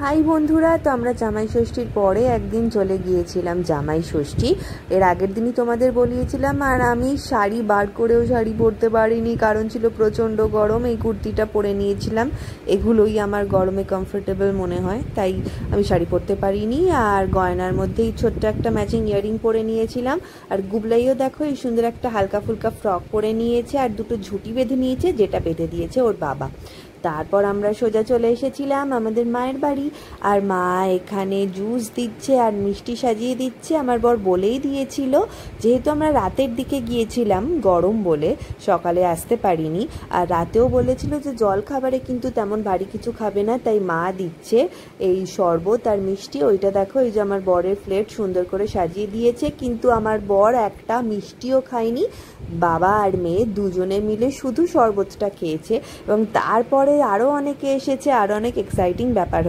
High বন্ধুরা, তো আমরা জামাই ষষ্ঠীর পরে একদিন চলে গিয়েছিলাম জামাই ষষ্ঠী। এর আগের দিনই তোমাদের বলিয়েছিলাম, আর আমি শাড়ি বার করেও শাড়ি পরতে পারিনি, কারণ ছিল প্রচণ্ড গরম। এই কুর্তিটা পরে নিয়েছিলাম, এগুলোই আমার গরমে কমফোর্টেবল মনে হয়, তাই আমি শাড়ি পরতে পারিনি। আর গয়নার মধ্যেই ছোট্ট একটা ম্যাচিং ইয়ারিং পরে নিয়েছিলাম। আর গুবলাইও দেখো এই সুন্দর একটা হালকা ফুলকা ফ্রক পরে নিয়েছে, আর দুটো ঝুঁটি বেঁধে নিয়েছে, যেটা বেঁধে দিয়েছে ওর বাবা। তারপর আমরা সোজা চলে এসেছিলাম আমাদের মায়ের বাড়ি। আর মা এখানে জুস দিচ্ছে আর মিষ্টি সাজিয়ে দিচ্ছে। আমার বর বলেই দিয়েছিল, যেহেতু আমরা রাতের দিকে গিয়েছিলাম গরম বলে সকালে আসতে পারিনি, আর রাতেও বলেছিল যে জল খাবারে কিন্তু তেমন ভারী কিছু খাবে না, তাই মা দিচ্ছে এই শরবত আর মিষ্টি। ওইটা দেখো, এই যে আমার বরের প্লেট সুন্দর করে সাজিয়ে দিয়েছে, কিন্তু আমার বর একটা মিষ্টিও খায়নি। বাবা আর মেয়ে দুজনে মিলে শুধু শরবতটা খেয়েছে। এবং তারপরে আরও অনেকে এসেছে, আরও অনেক এক্সাইটিং ব্যাপার